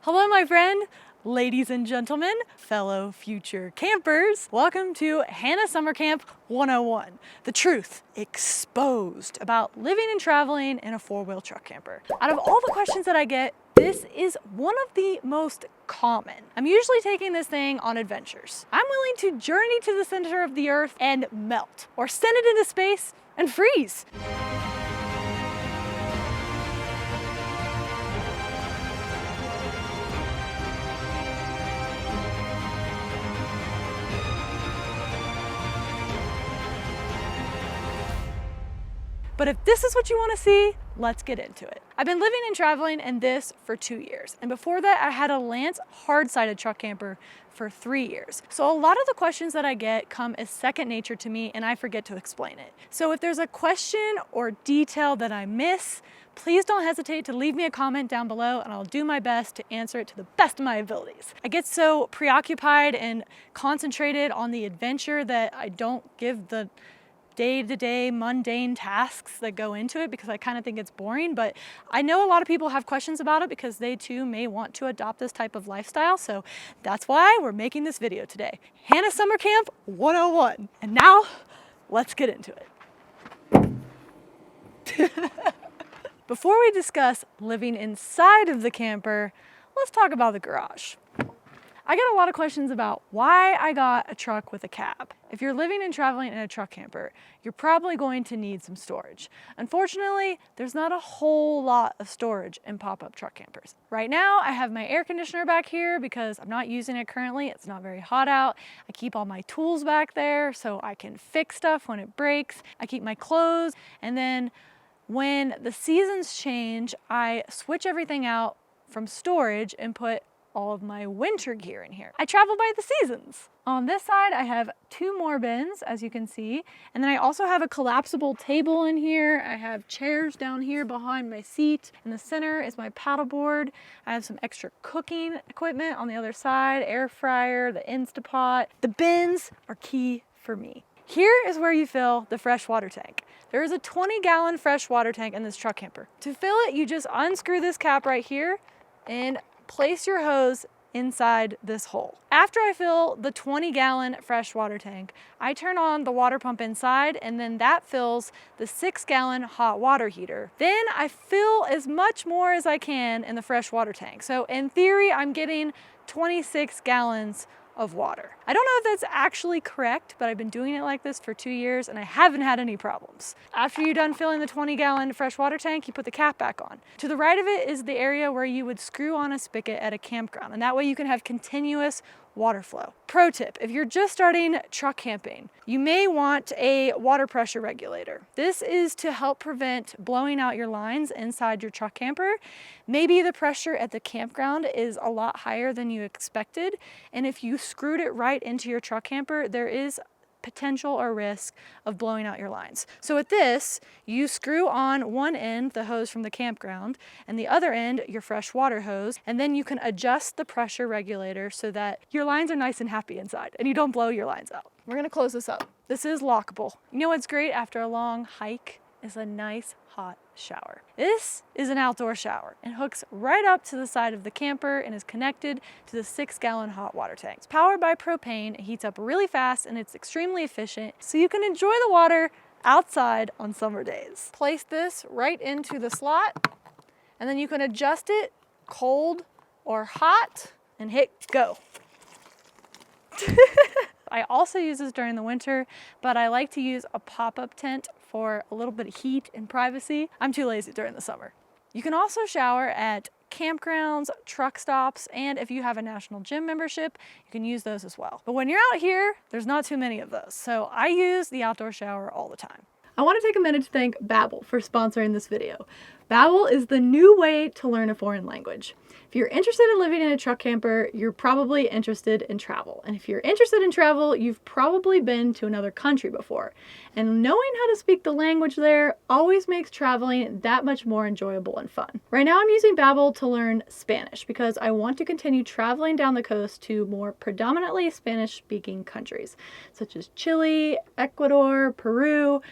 Hello, my friend, ladies and gentlemen, fellow future campers. Welcome to Hannah Summer Camp 101, the truth exposed about living and traveling in a four-wheel truck camper. Out of all the questions that I get, this is one of the most common. I'm usually taking this thing on adventures. I'm willing to journey to the center of the earth and melt, or send it into space and freeze. But if this is what you want to see, let's get into it. I've been living and traveling in this for 2 years. And before that, I had a Lance hard-sided truck camper for 3 years. So a lot of the questions that I get come as second nature to me and I forget to explain it. So if there's a question or detail that I miss, please don't hesitate to leave me a comment down below and I'll do my best to answer it to the best of my abilities. I get so preoccupied and concentrated on the adventure that I don't give the day-to-day mundane tasks that go into it because I kind of think it's boring, but I know a lot of people have questions about it because they too may want to adopt this type of lifestyle, so that's why we're making this video today. Hannah Summer Camp 101. And now, let's get into it. Before we discuss living inside of the camper, let's talk about the garage. I get a lot of questions about why I got a truck with a cab. If you're living and traveling in a truck camper, you're probably going to need some storage. Unfortunately, there's not a whole lot of storage in pop-up truck campers. Right now, I have my air conditioner back here because I'm not using it currently. It's not very hot out. I keep all my tools back there so I can fix stuff when it breaks. I keep my clothes, and then when the seasons change, I switch everything out from storage and put all of my winter gear in here. I travel by the seasons. On this side, I have 2 more bins, as you can see. And then I also have a collapsible table in here. I have chairs down here behind my seat. In the center is my paddleboard. I have some extra cooking equipment on the other side, air fryer, the Instapot. The bins are key for me. Here is where you fill the fresh water tank. There is a 20-gallon fresh water tank in this truck camper. To fill it, you just unscrew this cap right here and place your hose inside this hole. After I fill the 20-gallon fresh water tank, I turn on the water pump inside and then that fills the 6-gallon hot water heater. Then I fill as much more as I can in the fresh water tank. So in theory, I'm getting 26 gallons of water. I don't know if that's actually correct, but I've been doing it like this for 2 years and I haven't had any problems. After you're done filling the 20-gallon fresh water tank, you put the cap back on. To the right of it is the area where you would screw on a spigot at a campground, and that way you can have continuous water flow. Pro tip, if you're just starting truck camping, you may want a water pressure regulator. This is to help prevent blowing out your lines inside your truck camper. Maybe the pressure at the campground is a lot higher than you expected, and if you screwed it right into your truck camper, there is potential or risk of blowing out your lines. So with this, you screw on one end the hose from the campground and the other end your fresh water hose, and then you can adjust the pressure regulator so that your lines are nice and happy inside and you don't blow your lines out. We're gonna close this up. This is lockable. You know what's great after a long hike is a nice hot shower. This is an outdoor shower and hooks right up to the side of the camper and is connected to the 6-gallon hot water tank. It's powered by propane, it heats up really fast and it's extremely efficient, so you can enjoy the water outside on summer days. Place this right into the slot and then you can adjust it cold or hot and hit go. I also use this during the winter, but I like to use a pop-up tent for a little bit of heat and privacy. I'm too lazy during the summer. You can also shower at campgrounds, truck stops, and if you have a National Gym membership, you can use those as well. But when you're out here, there's not too many of those, so I use the outdoor shower all the time. I want to take a minute to thank Babbel for sponsoring this video. Babbel is the new way to learn a foreign language. If you're interested in living in a truck camper, you're probably interested in travel. And if you're interested in travel, you've probably been to another country before. And knowing how to speak the language there always makes traveling that much more enjoyable and fun. Right now I'm using Babbel to learn Spanish because I want to continue traveling down the coast to more predominantly Spanish-speaking countries, such as Chile, Ecuador, Peru.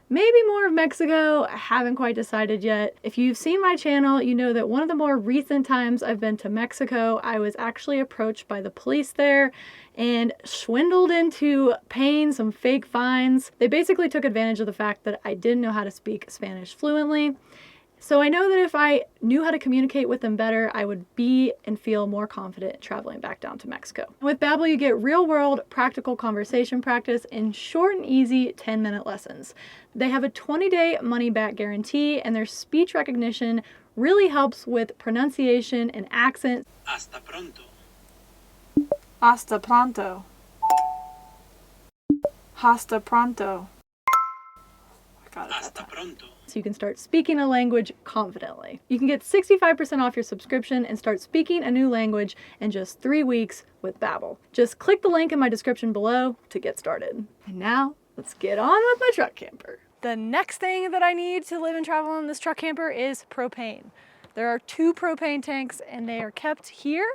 Maybe more of Mexico, I haven't quite decided yet. If you've seen my channel, you know that one of the more recent times I've been to Mexico, I was actually approached by the police there and swindled into paying some fake fines. They basically took advantage of the fact that I didn't know how to speak Spanish fluently. So I know that if I knew how to communicate with them better, I would be and feel more confident traveling back down to Mexico. With Babbel, you get real-world, practical conversation practice in short and easy 10-minute lessons. They have a 20-day money-back guarantee, and their speech recognition really helps with pronunciation and accent. Hasta pronto. Hasta pronto. Hasta pronto. Hasta pronto. So you can start speaking a language confidently. You can get 65% off your subscription and start speaking a new language in just 3 weeks with Babbel. Just click the link in my description below to get started. And now, let's get on with my truck camper. The next thing that I need to live and travel in this truck camper is propane. There are 2 propane tanks and they are kept here,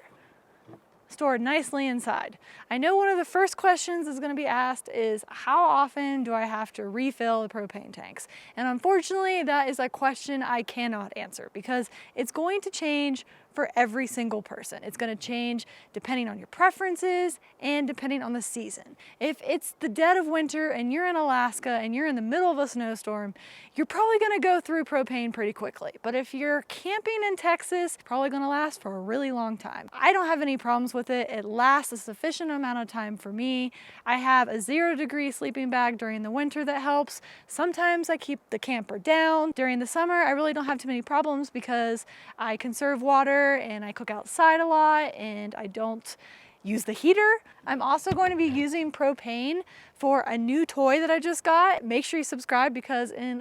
stored nicely inside. I know one of the first questions is going to be asked is, how often do I have to refill the propane tanks? And unfortunately, that is a question I cannot answer because it's going to change for every single person. It's going to change depending on your preferences and depending on the season. If it's the dead of winter and you're in Alaska and you're in the middle of a snowstorm, you're probably going to go through propane pretty quickly. But if you're camping in Texas, it's probably going to last for a really long time. I don't have any problems with it. It lasts a sufficient amount of time for me. I have a 0-degree sleeping bag during the winter that helps. Sometimes I keep the camper down. During the summer, I really don't have too many problems because I conserve water and I cook outside a lot and I don't use the heater. I'm also going to be using propane for a new toy that I just got. Make sure you subscribe because in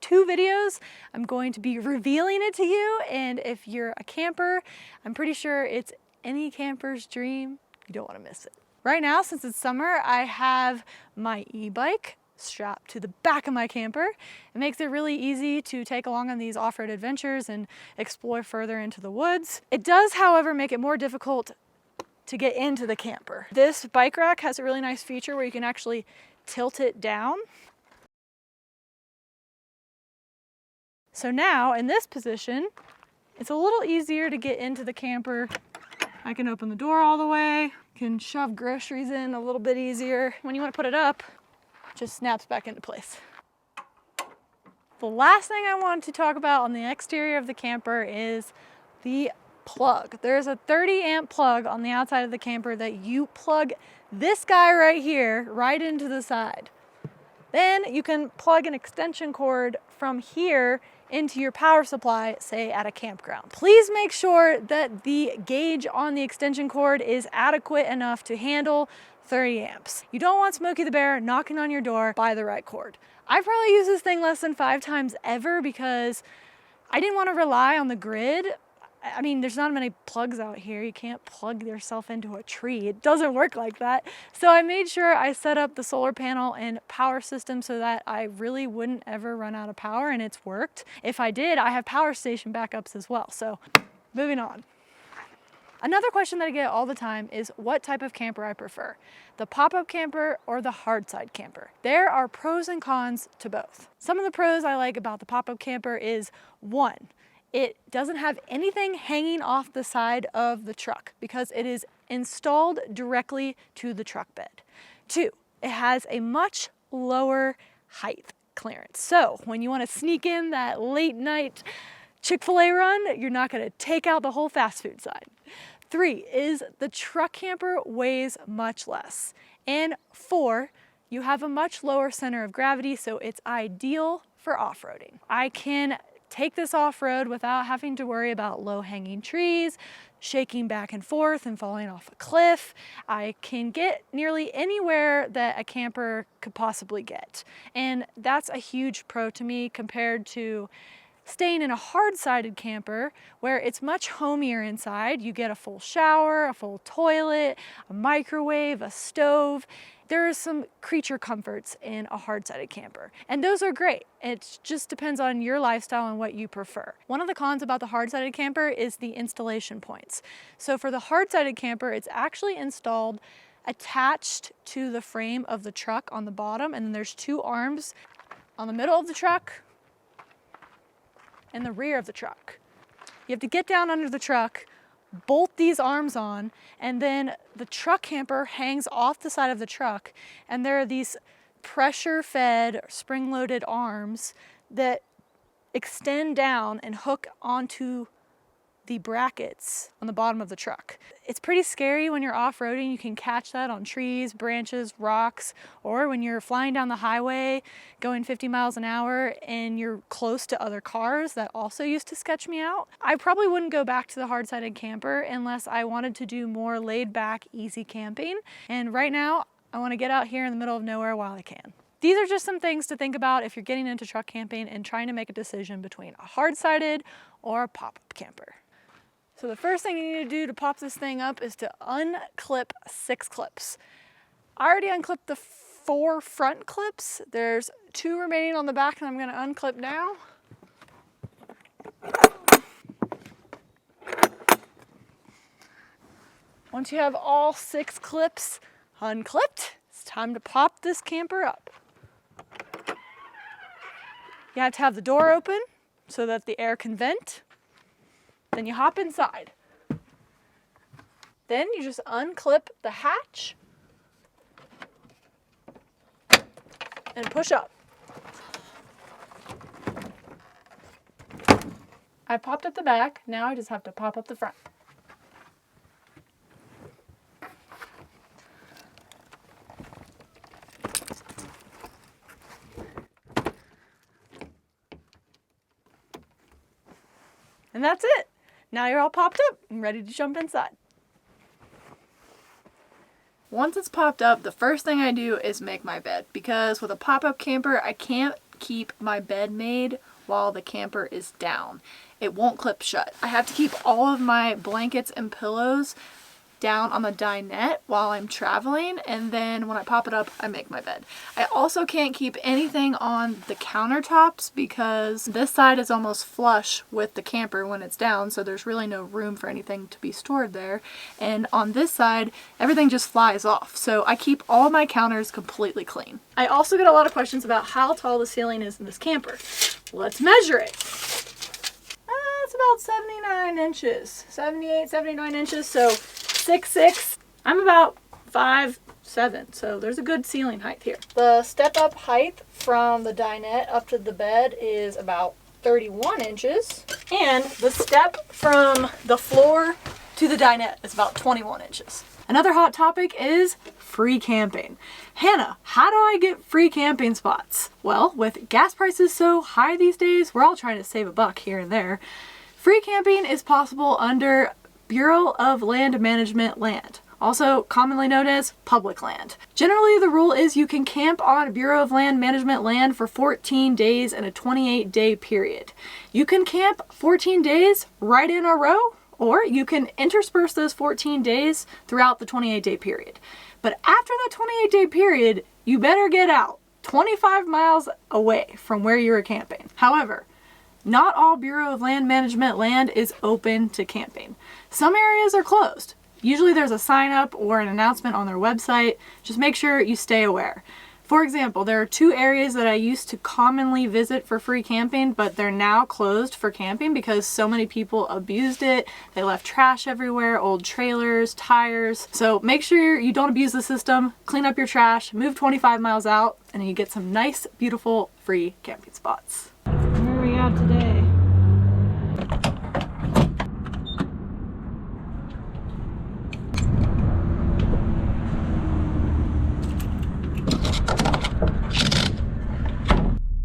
2 videos, I'm going to be revealing it to you. And if you're a camper, I'm pretty sure it's any camper's dream. You don't want to miss it. Right now, since it's summer, I have my e-bike strapped to the back of my camper. It makes it really easy to take along on these off-road adventures and explore further into the woods. It does, however, make it more difficult to get into the camper. This bike rack has a really nice feature where you can actually tilt it down. So now, in this position, it's a little easier to get into the camper. I can open the door all the way, can shove groceries in a little bit easier. When you want to put it up, just snaps back into place. The last thing I want to talk about on the exterior of the camper is the plug. There's a 30 amp plug on the outside of the camper that you plug this guy right here, right into the side. Then you can plug an extension cord from here into your power supply, say at a campground. Please make sure that the gauge on the extension cord is adequate enough to handle 30 amps. You don't want Smokey the Bear knocking on your door, buy the right cord. I probably use this thing less than 5 times ever because I didn't want to rely on the grid. I mean, there's not many plugs out here. You can't plug yourself into a tree. It doesn't work like that. So I made sure I set up the solar panel and power system so that I really wouldn't ever run out of power, and it's worked. If I did, I have power station backups as well. So moving on. Another question that I get all the time is what type of camper I prefer, the pop-up camper or the hardside camper. There are pros and cons to both. Some of the pros I like about the pop-up camper is 1, it doesn't have anything hanging off the side of the truck because it is installed directly to the truck bed. 2, it has a much lower height clearance. So when you want to sneak in that late night Chick-fil-A run, you're not going to take out the whole fast food side. 3 is the truck camper weighs much less. And 4, you have a much lower center of gravity, so it's ideal for off-roading. I can take this off-road without having to worry about low-hanging trees, shaking back and forth and falling off a cliff. I can get nearly anywhere that a camper could possibly get. And that's a huge pro to me compared to staying in a hard-sided camper where it's much homier inside. You get a full shower, a full toilet, a microwave, a stove. There are some creature comforts in a hard-sided camper, and those are great. It just depends on your lifestyle and what you prefer. One of the cons about the hard-sided camper is the installation points. So for the hard-sided camper, it's actually installed attached to the frame of the truck on the bottom, and then there's 2 arms on the middle of the truck and the rear of the truck. You have to get down under the truck, bolt these arms on, and then the truck camper hangs off the side of the truck, and there are these pressure-fed, spring-loaded arms that extend down and hook onto the brackets on the bottom of the truck. It's pretty scary when you're off-roading. You can catch that on trees, branches, rocks, or when you're flying down the highway going 50 miles an hour and you're close to other cars. That also used to sketch me out. I probably wouldn't go back to the hard-sided camper unless I wanted to do more laid-back, easy camping. And right now, I want to get out here in the middle of nowhere while I can. These are just some things to think about if you're getting into truck camping and trying to make a decision between a hard-sided or a pop-up camper. So the first thing you need to do to pop this thing up is to unclip 6 clips. I already unclipped the 4 front clips. There's 2 remaining on the back that I'm going to unclip now. Once you have all 6 clips unclipped, it's time to pop this camper up. You have to have the door open so that the air can vent. Then you hop inside. Then you just unclip the hatch and push up. I popped up the back, now I just have to pop up the front. And that's it. Now you're all popped up and ready to jump inside. Once it's popped up, the first thing I do is make my bed, because with a pop-up camper, I can't keep my bed made while the camper is down. It won't clip shut. I have to keep all of my blankets and pillows down on the dinette while I'm traveling, and then when I pop it up, I make my bed. I also can't keep anything on the countertops because this side is almost flush with the camper when it's down, so there's really no room for anything to be stored there. And on this side, everything just flies off, so I keep all my counters completely clean. I also get a lot of questions about how tall the ceiling is in this camper. Let's measure it. It's about 79 inches, 78, 79 inches, so 6'6". I'm about 5'7", so there's a good ceiling height here. The step-up height from the dinette up to the bed is about 31 inches, and the step from the floor to the dinette is about 21 inches. Another hot topic is free camping. Hannah, how do I get free camping spots? Well, with gas prices so high these days, we're all trying to save a buck here and there. Free camping is possible under Bureau of Land Management land, also commonly known as public land. Generally, the rule is you can camp on Bureau of Land Management land for 14 days in a 28-day period. You can camp 14 days right in a row, or you can intersperse those 14 days throughout the 28-day period. But after that 28-day period, you better get out 25 miles away from where you were camping. However, not all Bureau of Land Management land is open to camping. Some areas are closed. Usually there's a sign up or an announcement on their website. Just make sure you stay aware. For example, there are 2 areas that I used to commonly visit for free camping, but they're now closed for camping because so many people abused it. They left trash everywhere, old trailers, tires. So make sure you don't abuse the system, clean up your trash, move 25 miles out, and you get some nice, beautiful, free camping spots. Where are we at today?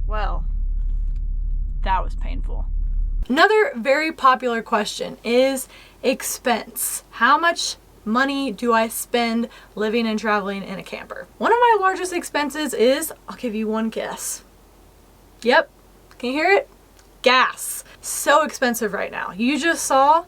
Well, that was painful. Another very popular question is expense. How much money do I spend living and traveling in a camper? One of my largest expenses is, I'll give you one guess. Yep, can you hear it? Gas. So expensive right now. You just saw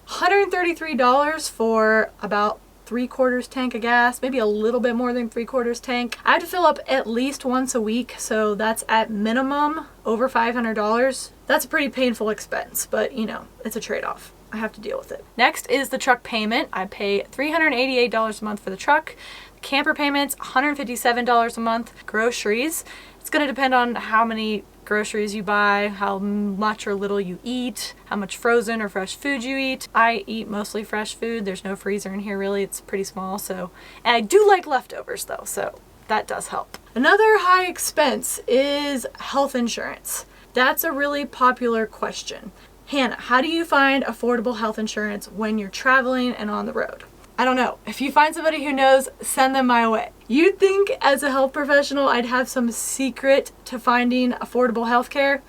$133 for about 3/4 tank of gas, maybe a little bit more than 3/4 tank. I have to fill up at least once a week, so that's at minimum over $500. That's a pretty painful expense, but you know, it's a trade-off. I have to deal with it. Next is the truck payment. I pay $388 a month for the truck. Camper payments, $157 a month. Groceries, it's gonna depend on how many groceries you buy, how much or little you eat, how much frozen or fresh food you eat. I eat mostly fresh food. There's no freezer in here really. It's pretty small, so. And I do like leftovers though, so that does help. Another high expense is health insurance. That's a really popular question. Hannah, how do you find affordable health insurance when you're traveling and on the road? I don't know. If you find somebody who knows, send them my way. You'd think as a health professional I'd have some secret to finding affordable health care?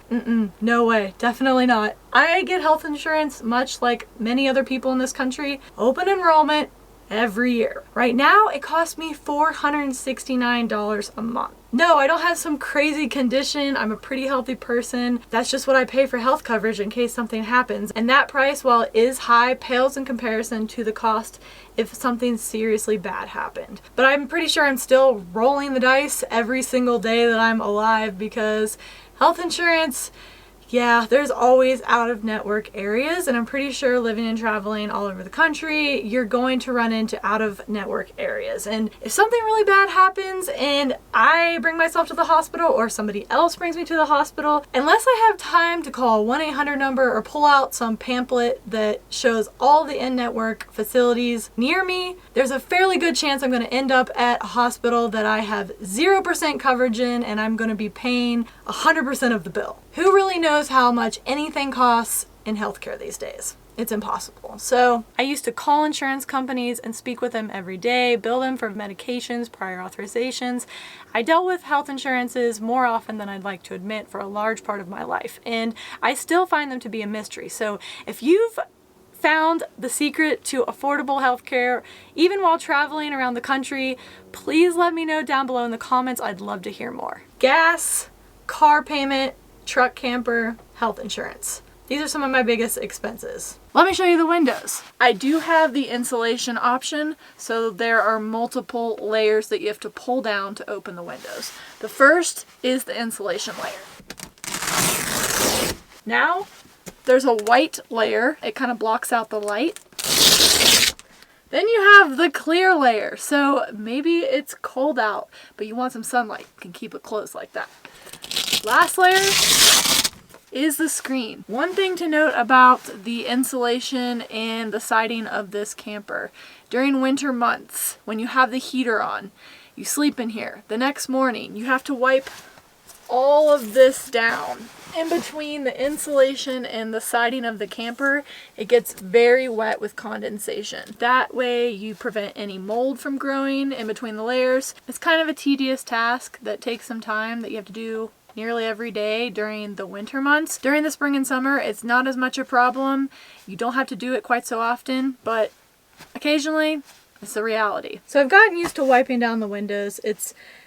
No way. Definitely not. I get health insurance much like many other people in this country. Open enrollment every year. Right now it costs me $469 a month. No, I don't have some crazy condition. I'm a pretty healthy person. That's just what I pay for health coverage in case something happens. And that price, while it is high, pales in comparison to the cost if something seriously bad happened. But I'm pretty sure I'm still rolling the dice every single day that I'm alive because health insurance, yeah, there's always out-of-network areas, and I'm pretty sure living and traveling all over the country, you're going to run into out-of-network areas. And if something really bad happens and I bring myself to the hospital or somebody else brings me to the hospital, unless I have time to call a 1-800 number or pull out some pamphlet that shows all the in-network facilities near me, there's a fairly good chance I'm going to end up at a hospital that I have 0% coverage in, and I'm going to be paying 100% of the bill. Who really knows how much anything costs in healthcare these days? It's impossible. So I used to call insurance companies and speak with them every day, bill them for medications, prior authorizations. I dealt with health insurances more often than I'd like to admit for a large part of my life, and I still find them to be a mystery. So if you've found the secret to affordable healthcare, even while traveling around the country, please let me know down below in the comments. I'd love to hear more. Gas, car payment, truck camper, health insurance. These are some of my biggest expenses. Let me show you the windows. I do have the insulation option, so there are multiple layers that you have to pull down to open the windows. The first is the insulation layer. Now, there's a white layer. It kind of blocks out the light. Then you have the clear layer. So maybe it's cold out, but you want some sunlight. You can keep it closed like that. Last layer is the screen. One thing to note about the insulation and the siding of this camper, during winter months, when you have the heater on, you sleep in here. The next morning, you have to wipe all of this down. In between the insulation and the siding of the camper, it gets very wet with condensation. That way you prevent any mold from growing in between the layers. It's kind of a tedious task that takes some time that you have to do nearly every day during the winter months. During the spring and summer, it's not as much a problem. You don't have to do it quite so often, but occasionally it's the reality. So I've gotten used to wiping down the windows.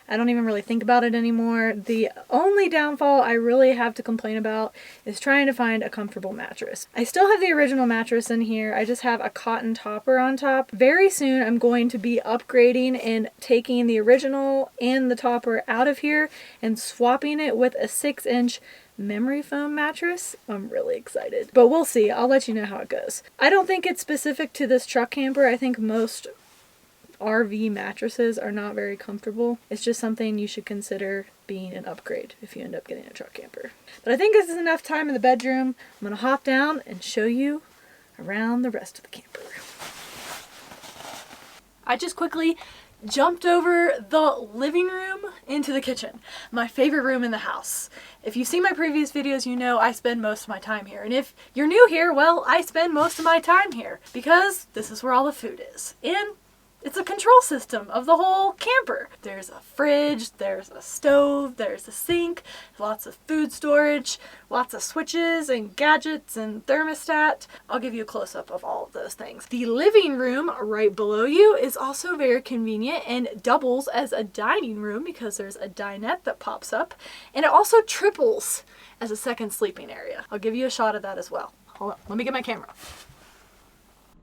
I don't even really think about it anymore. The only downfall I really have to complain about is trying to find a comfortable mattress. I still have the original mattress in here. I just have a cotton topper on top. Very soon I'm going to be upgrading and taking the original and the topper out of here and swapping it with a 6-inch memory foam mattress. I'm really excited, but we'll see. I'll let you know how it goes. I don't think it's specific to this truck camper. I think most RV mattresses are not very comfortable. It's just something you should consider being an upgrade if you end up getting a truck camper. But I think this is enough time in the bedroom. I'm gonna hop down and show you around the rest of the camper. I just quickly jumped over the living room into the kitchen, my favorite room in the house. If you've seen my previous videos, you know I spend most of my time here. And if you're new here, well, I spend most of my time here because this is where all the food is. And it's a control system of the whole camper. There's a fridge, there's a stove, there's a sink, lots of food storage, lots of switches and gadgets and thermostat. I'll give you a close-up of all of those things. The living room right below you is also very convenient and doubles as a dining room because there's a dinette that pops up, and it also triples as a second sleeping area. I'll give you a shot of that as well. Hold on, let me get my camera.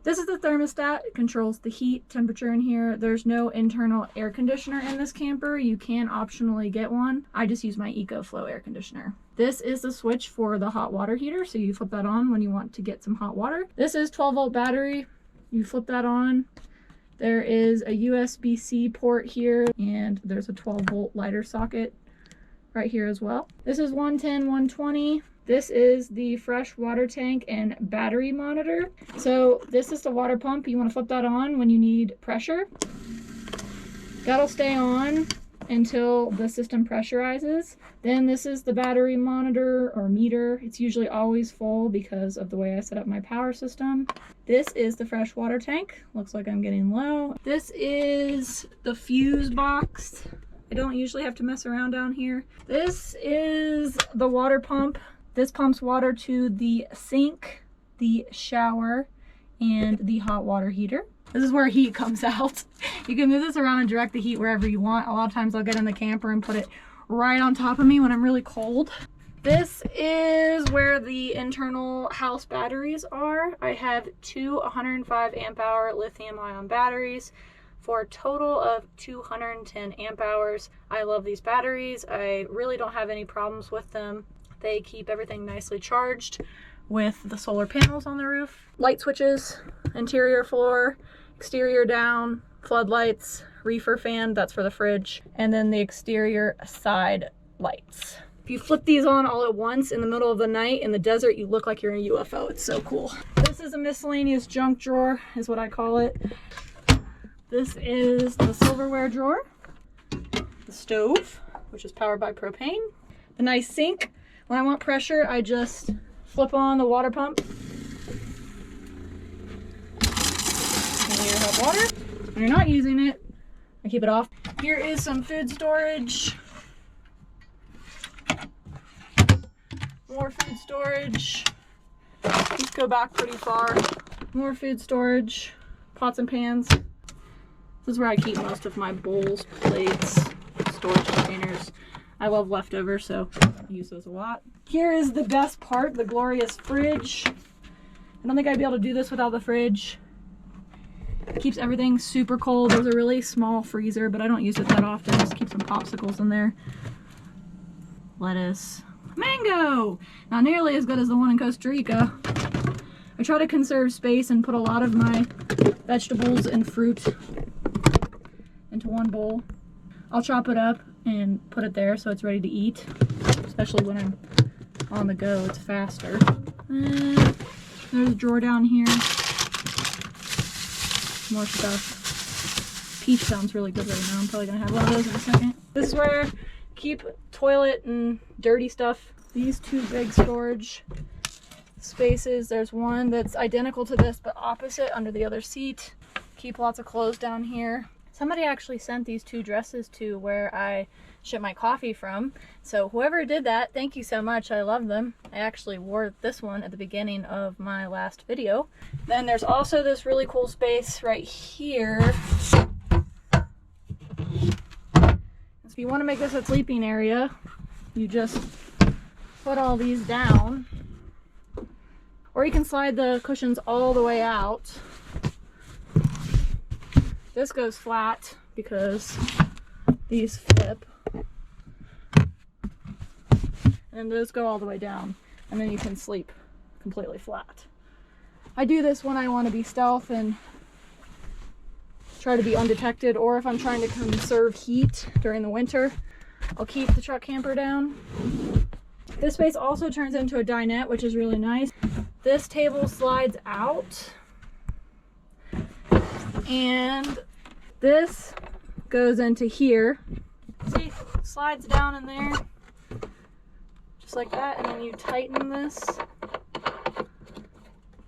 This is the thermostat. It controls the heat temperature in here. There's no internal air conditioner in this camper. You can optionally get one. I just use my EcoFlow air conditioner. This is the switch for the hot water heater, so you flip that on when you want to get some hot water. This is 12-volt battery. You flip that on. There is a USB-C port here, and there's a 12-volt lighter socket right here as well. This is 110, 120. This is the fresh water tank and battery monitor. So this is the water pump. You want to flip that on when you need pressure. That'll stay on until the system pressurizes. Then this is the battery monitor or meter. It's usually always full because of the way I set up my power system. This is the fresh water tank. Looks like I'm getting low. This is the fuse box. I don't usually have to mess around down here. This is the water pump. This pumps water to the sink, the shower, and the hot water heater. This is where heat comes out. You can move this around and direct the heat wherever you want. A lot of times I'll get in the camper and put it right on top of me when I'm really cold. This is where the internal house batteries are. I have two 105 amp hour lithium ion batteries for a total of 210 amp hours. I love these batteries. I really don't have any problems with them. They keep everything nicely charged with the solar panels on the roof. Light switches, interior floor, exterior down, floodlights, reefer fan, that's for the fridge, and then the exterior side lights. If you flip these on all at once in the middle of the night in the desert, you look like you're in a UFO. It's so cool. This is a miscellaneous junk drawer, is what I call it. This is the silverware drawer, the stove, which is powered by propane, the nice sink. When I want pressure, I just flip on the water pump. And you have water. When you're not using it, I keep it off. Here is some food storage. More food storage. These go back pretty far. More food storage. Pots and pans. This is where I keep most of my bowls, plates, storage containers. I love leftovers, so I use those a lot. Here is the best part, the glorious fridge. I don't think I'd be able to do this without the fridge. It keeps everything super cold. There's a really small freezer, but I don't use it that often. Just keep some popsicles in there. Lettuce. Mango! Not nearly as good as the one in Costa Rica. I try to conserve space and put a lot of my vegetables and fruit into one bowl. I'll chop it up and put it there so it's ready to eat, especially when I'm on the go. It's faster. And there's a drawer down here. More stuff. Peach sounds really good right now. I'm probably gonna have one of those in a second. This is where I keep toilet and dirty stuff. These two big storage spaces. There's one that's identical to this but opposite under the other seat. Keep lots of clothes down here. Somebody actually sent these two dresses to where I ship my coffee from. So whoever did that, thank you so much. I love them. I actually wore this one at the beginning of my last video. Then there's also this really cool space right here. If you want to make this a sleeping area, you just put all these down. Or you can slide the cushions all the way out. This goes flat because these flip. And those go all the way down. And then you can sleep completely flat. I do this when I want to be stealth and try to be undetected, or if I'm trying to conserve heat during the winter, I'll keep the truck camper down. This space also turns into a dinette, which is really nice. This table slides out. And this goes into here. See, slides down in there, just like that, and then you tighten this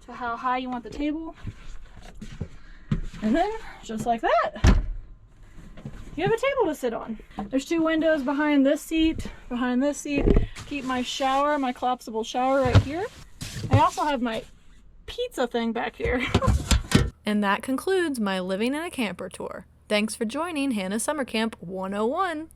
to how high you want the table. And then, just like that, you have a table to sit on. There's two windows behind this seat, Keep my shower, my collapsible shower right here. I also have my pizza thing back here. And that concludes my living in a camper tour. Thanks for joining Hannah's Summer Camp 101.